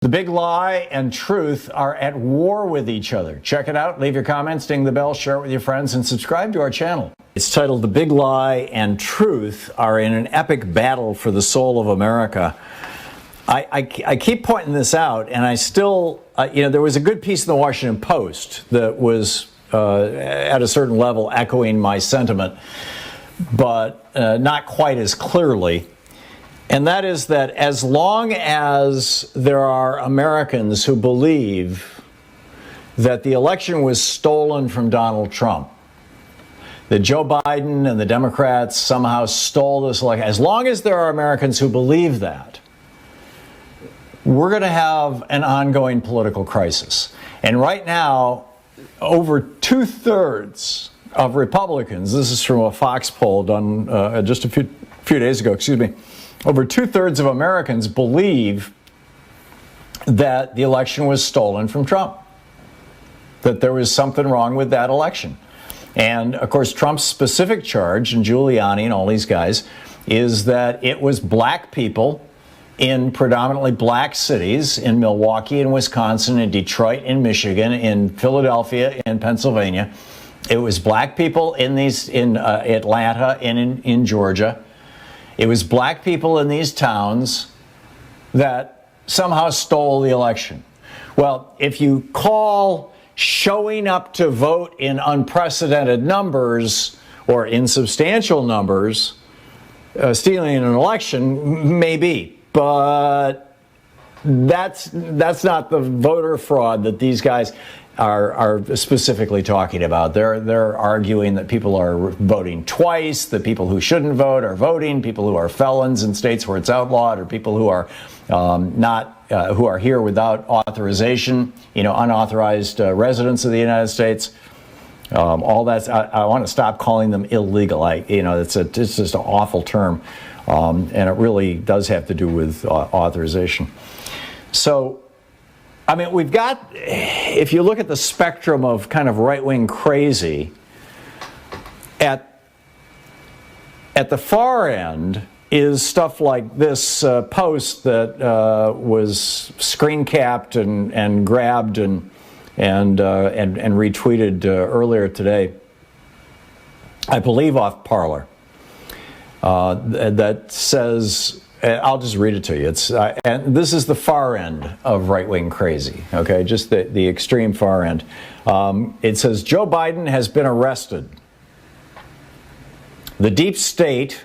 The big lie and truth are at war with each other. Check it out, leave your comments, ding the bell, share it with your friends, and subscribe to our channel. It's titled The Big Lie and Truth Are in an Epic Battle for the Soul of America. I keep pointing this out, and I still, there was a good piece in the Washington Post that was at a certain level echoing my sentiment, but not quite as clearly. And that is that as long as there are Americans who believe that the election was stolen from Donald Trump, that Joe Biden and the Democrats somehow stole this election, as long as there are Americans who believe that, we're going to have an ongoing political crisis. And right now, over 2/3 of Republicans, this is from a Fox poll done just a few days ago, over 2/3 of Americans believe that the election was stolen from Trump, that there was something wrong with that election. And of course, Trump's specific charge, and Giuliani and all these guys, is that it was black people in predominantly black cities, in Milwaukee and Wisconsin, in Detroit, in Michigan, in Philadelphia, in Pennsylvania. It was black people in Atlanta and in Georgia. It was black people in these towns that somehow stole the election. Well, if you call showing up to vote in unprecedented numbers or in substantial numbers stealing an election, maybe, but that's not the voter fraud that these guys are specifically talking about. They're arguing that people are voting twice, that people who shouldn't vote are voting, people who are felons in states where it's outlawed, or people who are who are here without authorization, unauthorized residents of the United States. All that's I want to stop calling them illegal. It's just an awful term, and it really does have to do with authorization. So, we've got, if you look at the spectrum of kind of right-wing crazy, at the far end is stuff like this post that was screen capped and grabbed and retweeted earlier today, I believe off Parler, that says, I'll just read it to you. And this is the far end of right-wing crazy, okay? Just the extreme far end. It says, Joe Biden has been arrested. The deep state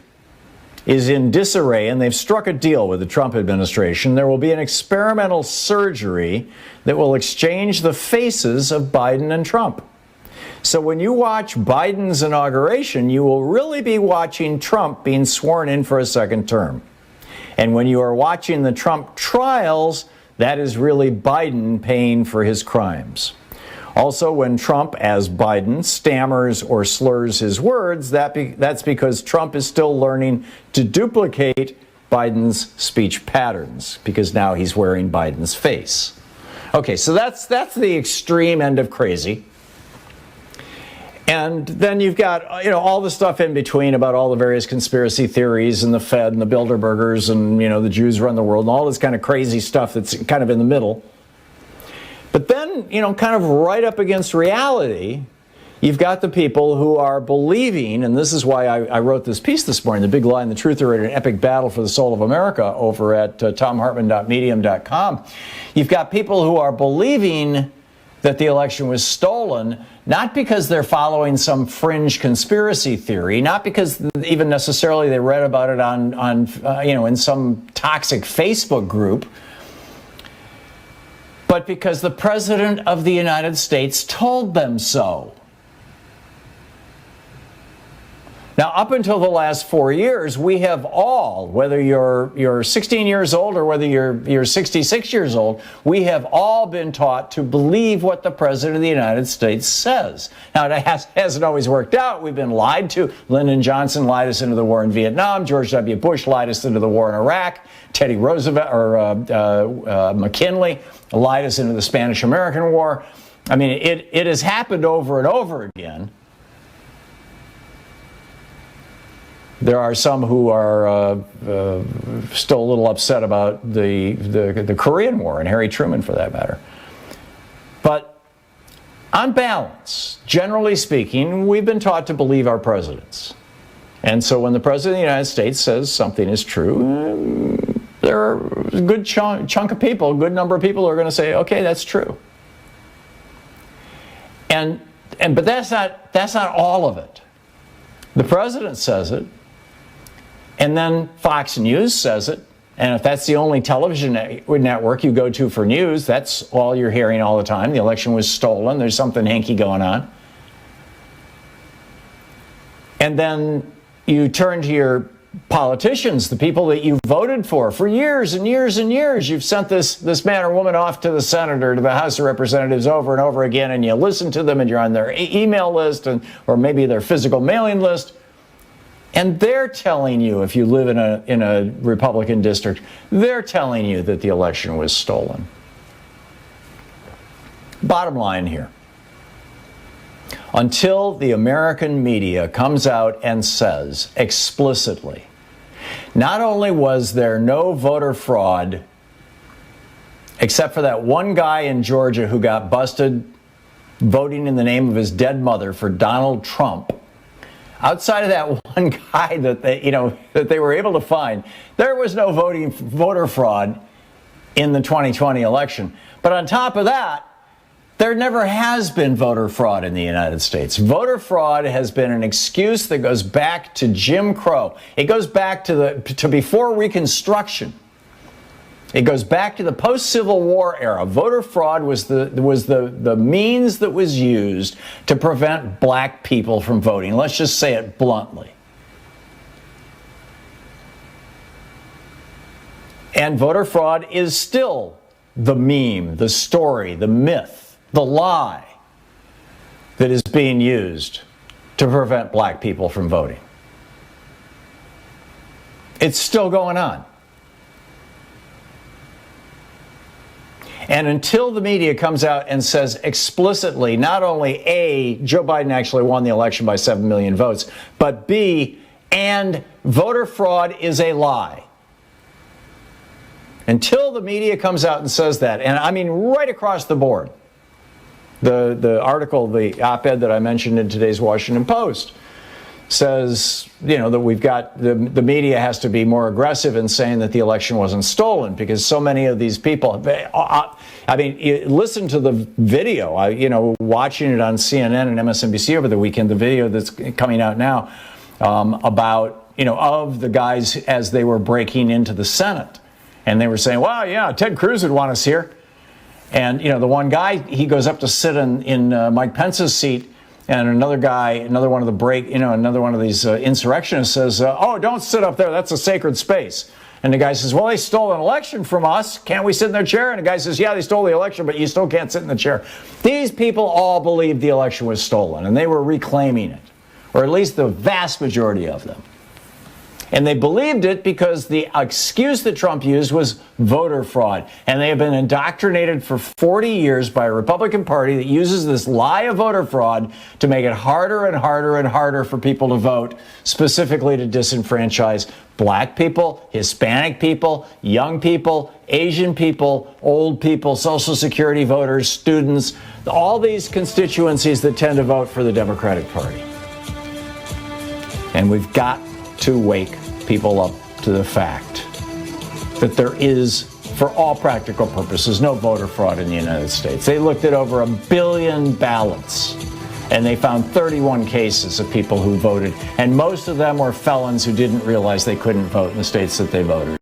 is in disarray, and they've struck a deal with the Trump administration. There will be an experimental surgery that will exchange the faces of Biden and Trump. So when you watch Biden's inauguration, you will really be watching Trump being sworn in for a second term. And when you are watching the Trump trials, that is really Biden paying for his crimes. Also, when Trump, as Biden, stammers or slurs his words, that's because Trump is still learning to duplicate Biden's speech patterns, because now he's wearing Biden's face. Okay, so that's the extreme end of crazy. And then you've got, all the stuff in between about all the various conspiracy theories and the Fed and the Bilderbergers and, the Jews run the world and all this kind of crazy stuff that's kind of in the middle. But then, kind of right up against reality, you've got the people who are believing, and this is why I wrote this piece this morning, The Big Lie and the Truth Are in an Epic Battle for the Soul of America, over at thomhartmann.medium.com. You've got people who are believing that the election was stolen, not because they're following some fringe conspiracy theory, not because even necessarily they read about it on in some toxic Facebook group, but because the President of the United States told them so. Now, up until the last 4 years, we have all, whether you're 16 years old or whether you're 66 years old, we have all been taught to believe what the President of the United States says. Now, it hasn't always worked out. We've been lied to. Lyndon Johnson lied us into the war in Vietnam. George W. Bush lied us into the war in Iraq. Teddy Roosevelt or McKinley lied us into the Spanish-American War. It has happened over and over again. There are some who are still a little upset about the Korean War and Harry Truman, for that matter. But on balance, generally speaking, we've been taught to believe our presidents. And so when the President of the United States says something is true, there are a good chunk of people, a good number of people who are going to say, okay, that's true. But that's not all of it. The president says it, and then Fox News says it, and if that's the only television network you go to for news, that's all you're hearing all the time. The election was stolen. There's something hanky going on. And then you turn to your politicians, the people that you voted for years and years and years. You've sent this man or woman off to the Senate or to the House of Representatives over and over again, and you listen to them, and you're on their email list or maybe their physical mailing list. And they're telling you, if you live in a Republican district, they're telling you that the election was stolen. Bottom line here. Until the American media comes out and says explicitly, not only was there no voter fraud, except for that one guy in Georgia who got busted voting in the name of his dead mother for Donald Trump, outside of that one guy that they were able to find, there was no voter fraud in the 2020 election. But on top of that, there never has been voter fraud in the United States. Voter fraud has been an excuse that goes back to Jim Crow. It goes back to before Reconstruction. It goes back to the post-Civil War era. Voter fraud was the means that was used to prevent black people from voting. Let's just say it bluntly. And voter fraud is still the meme, the story, the myth, the lie that is being used to prevent black people from voting. It's still going on. And until the media comes out and says explicitly, not only Joe Biden actually won the election by 7 million votes, but B, and voter fraud is a lie. Until the media comes out and says that, and I mean right across the board. The article, the op-ed that I mentioned in today's Washington Post says, that we've got, the media has to be more aggressive in saying that the election wasn't stolen, because so many of these people, listen to the video, watching it on CNN and MSNBC over the weekend, the video that's coming out now about, of the guys as they were breaking into the Senate. And they were saying, well, yeah, Ted Cruz would want us here. And, the one guy, he goes up to sit in Mike Pence's seat, and another one of these insurrectionists says, oh, don't sit up there. That's a sacred space. And the guy says, well, they stole an election from us. Can't we sit in their chair? And the guy says, yeah, they stole the election, but you still can't sit in the chair. These people all believed the election was stolen, and they were reclaiming it, or at least the vast majority of them. And they believed it because the excuse that Trump used was voter fraud. And they have been indoctrinated for 40 years by a Republican Party that uses this lie of voter fraud to make it harder and harder and harder for people to vote, specifically to disenfranchise black people, Hispanic people, young people, Asian people, old people, Social Security voters, students, all these constituencies that tend to vote for the Democratic Party. And we've got to wake people up to the fact that there is, for all practical purposes, no voter fraud in the United States. They looked at over 1 billion ballots, and they found 31 cases of people who voted, and most of them were felons who didn't realize they couldn't vote in the states that they voted.